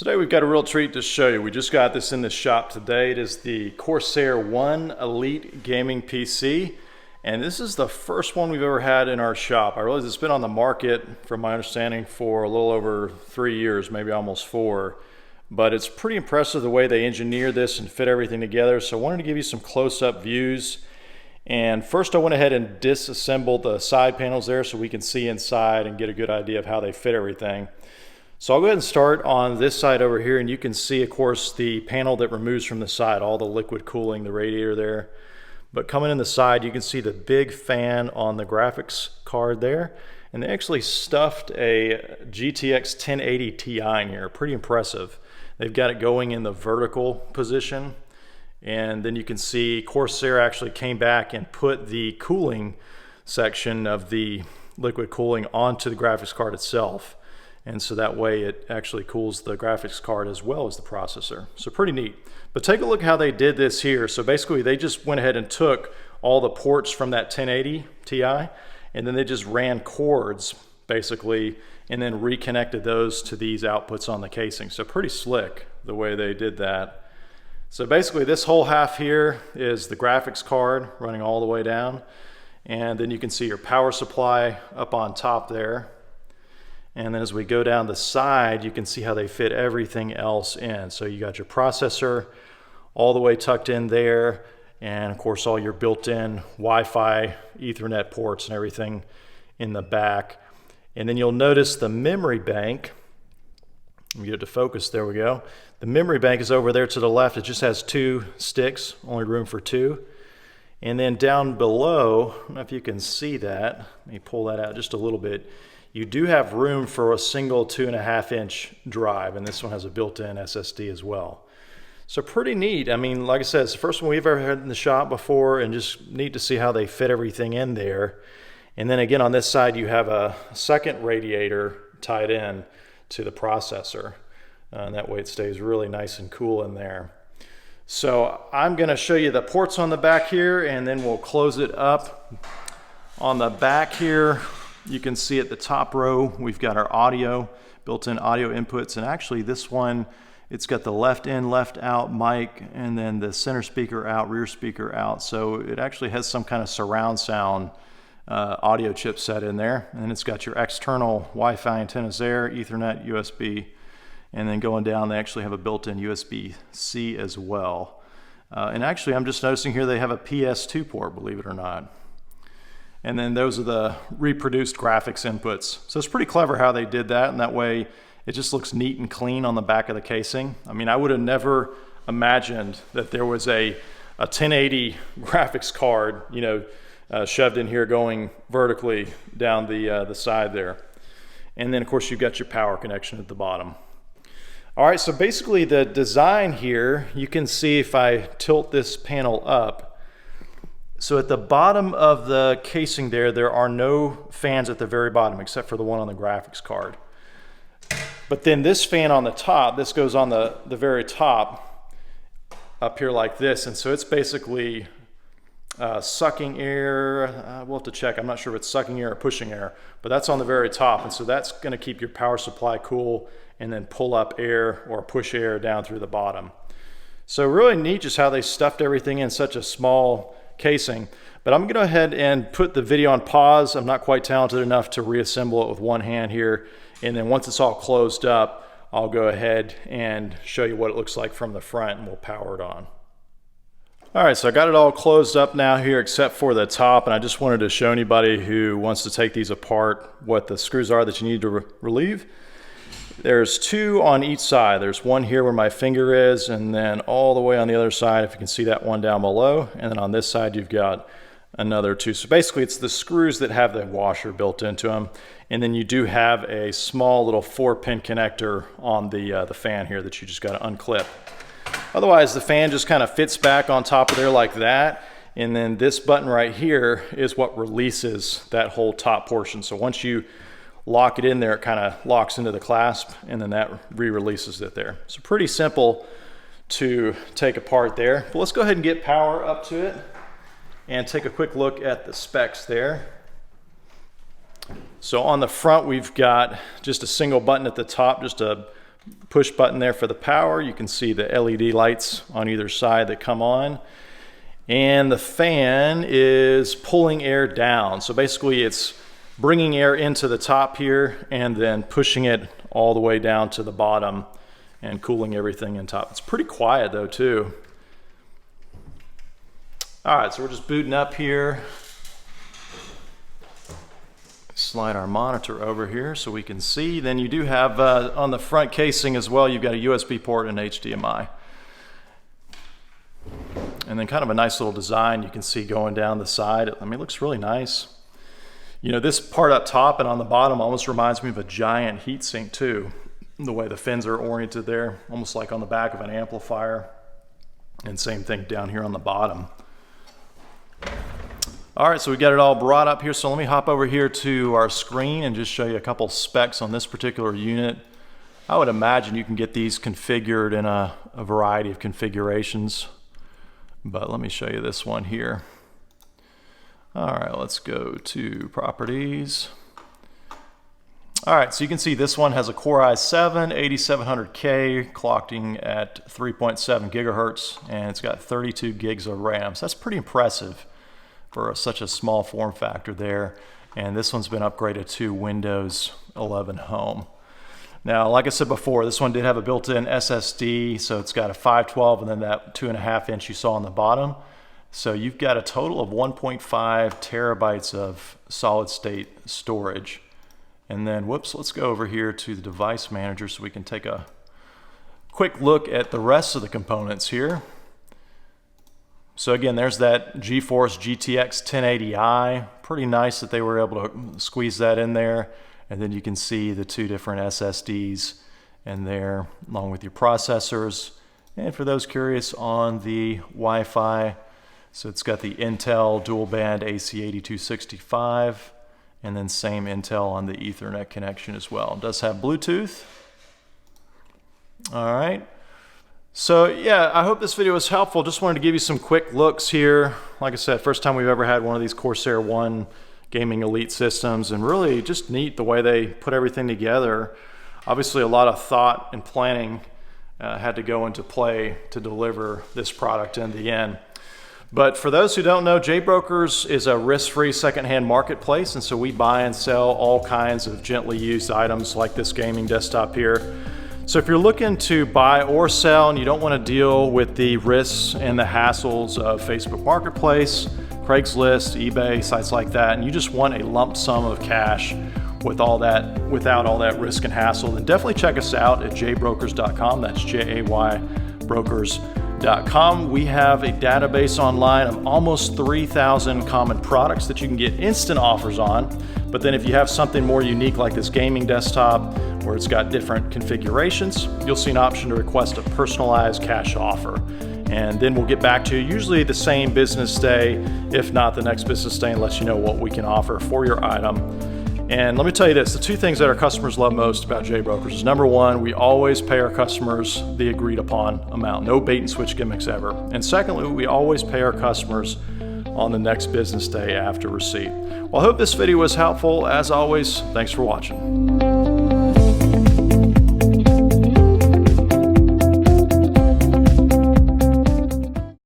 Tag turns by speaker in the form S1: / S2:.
S1: Today we've got a real treat to show you. We just got this in the shop today. It is the Corsair One Elite gaming PC, and this is the first one we've ever had in our shop. I realize it's been on the market, from my understanding, for a little over 3 years, maybe almost 4. But it's pretty impressive the way they engineered this and fit everything together. So I wanted to give you some close-up views. And first I went ahead and disassembled the side panels there so we can see inside and get a good idea of how they fit everything. So I'll go ahead and start on this side over here, and you can see, of course, the panel that removes from the side, all the liquid cooling, the radiator there. But coming in the side, you can see the big fan on the graphics card there. And they actually stuffed a GTX 1080 Ti in here, pretty impressive. They've got it going in the vertical position. And then you can see Corsair actually came back and put the cooling section of the liquid cooling onto the graphics card itself. And so that way it actually cools the graphics card as well as the processor. So pretty neat. But take a look how they did this here. So basically they just went ahead and took all the ports from that 1080 Ti, and then they just ran cords basically, and then reconnected those to these outputs on the casing. So pretty slick the way they did that. So basically this whole half here is the graphics card running all the way down. And then you can see your power supply up on top there. And then as we go down the side, you can see how they fit everything else in. So you got your processor all the way tucked in there, and of course all your built-in Wi-Fi, Ethernet ports and everything in the back. And then you'll notice the memory bank. Let me get it to focus, there we go. The memory bank is over there to the left. It just has 2 sticks, only room for 2. And then down below, I don't know if you can see that. Let me pull that out just a little bit. You do have room for a single 2.5-inch drive, and this one has a built-in SSD as well. So pretty neat. I mean, like I said, it's the first one we've ever had in the shop before, and just neat to see how they fit everything in there. And then again, on this side, you have a second radiator tied in to the processor. And that way it stays really nice and cool in there. So I'm gonna show you the ports on the back here, and then we'll close it up. On the back here, you can see at the top row, we've got our audio, built-in audio inputs, and actually this one, it's got the left in, left out mic, and then the center speaker out, rear speaker out. So it actually has some kind of surround sound audio chipset in there. And then it's got your external Wi-Fi antennas there, Ethernet, USB, and then going down, they actually have a built-in USB-C as well. And actually, I'm just noticing here they have a PS2 port, believe it or not. And then those are the reproduced graphics inputs. So it's pretty clever how they did that, and that way it just looks neat and clean on the back of the casing. I mean, I would have never imagined that there was a 1080 graphics card, you know, shoved in here going vertically down the side there. And then of course you've got your power connection at the bottom. All right, so basically the design here, you can see if I tilt this panel up, so at the bottom of the casing there are no fans at the very bottom except for the one on the graphics card. But then this fan on the top, this goes on the very top up here like this, and so it's basically sucking air. We'll have to check. I'm not sure if it's sucking air or pushing air, but that's on the very top, and so that's going to keep your power supply cool and then pull up air or push air down through the bottom. So really neat just how they stuffed everything in such a small casing. But I'm going to go ahead and put the video on pause. I'm not quite talented enough to reassemble it with one hand here. And then once it's all closed up, I'll go ahead and show you what it looks like from the front, and we'll power it on. All right, so I got it all closed up now here except for the top, and I just wanted to show anybody who wants to take these apart what the screws are that you need to relieve. There's 2 on each side. There's one here where my finger is, and then all the way on the other side, if you can see that one down below. And then on this side, you've got another 2. So basically, it's the screws that have the washer built into them. And then you do have a small little 4-pin connector on the fan here that you just got to unclip. Otherwise, the fan just kind of fits back on top of there like that. And then this button right here is what releases that whole top portion. So once you lock it in there, it kind of locks into the clasp, and then that re-releases it there. So pretty simple to take apart there. But let's go ahead and get power up to it and take a quick look at the specs there. So on the front, we've got just a single button at the top, just a push button there for the power. You can see the LED lights on either side that come on. And the fan is pulling air down. So basically it's bringing air into the top here and then pushing it all the way down to the bottom and cooling everything in top. It's pretty quiet though too. All right, so we're just booting up here. Slide our monitor over here so we can see. Then you do have on the front casing as well, you've got a USB port and HDMI. And then kind of a nice little design you can see going down the side. I mean, it looks really nice. You know, this part up top and on the bottom almost reminds me of a giant heatsink too. The way the fins are oriented there, almost like on the back of an amplifier. And same thing down here on the bottom. All right, so we got it all brought up here. So let me hop over here to our screen and just show you a couple specs on this particular unit. I would imagine you can get these configured in a variety of configurations, but let me show you this one here. All right, let's go to properties. All right, so you can see this one has a Core i7-8700K clocking at 3.7 gigahertz, and it's got 32 gigs of RAM. So that's pretty impressive for such a small form factor there. And this one's been upgraded to Windows 11 Home. Now, like I said before, this one did have a built-in SSD, so it's got a 512 and then that 2.5 inch you saw on the bottom. So you've got a total of 1.5 terabytes of solid state storage. And then, whoops, let's go over here to the device manager so we can take a quick look at the rest of the components here. So again, there's that GeForce GTX 1080i. Pretty nice that they were able to squeeze that in there. And then you can see the two different SSDs in there, along with your processors. And for those curious on the Wi-Fi, so it's got the Intel dual band AC8265, and then same Intel on the Ethernet connection as well. It does have Bluetooth. All right. So yeah, I hope this video was helpful. Just wanted to give you some quick looks here. Like I said, first time we've ever had one of these Corsair One Gaming Elite systems, and really just neat the way they put everything together. Obviously a lot of thought and planning had to go into play to deliver this product in the end. But for those who don't know, JBrokers is a risk-free secondhand marketplace, and so we buy and sell all kinds of gently used items like this gaming desktop here. So if you're looking to buy or sell and you don't want to deal with the risks and the hassles of Facebook Marketplace, Craigslist, eBay, sites like that, and you just want a lump sum of cash without all that risk and hassle, then definitely check us out at jaybrokers.com. That's J-A-Y brokers.com. We have a database online of almost 3,000 common products that you can get instant offers on. But then if you have something more unique like this gaming desktop, where it's got different configurations, you'll see an option to request a personalized cash offer. And then we'll get back to you usually the same business day, if not the next business day, and let you know what we can offer for your item. And let me tell you this, the two things that our customers love most about JBrokers is, number one, we always pay our customers the agreed upon amount, no bait and switch gimmicks ever. And secondly, we always pay our customers on the next business day after receipt. Well, I hope this video was helpful. As always, thanks for watching.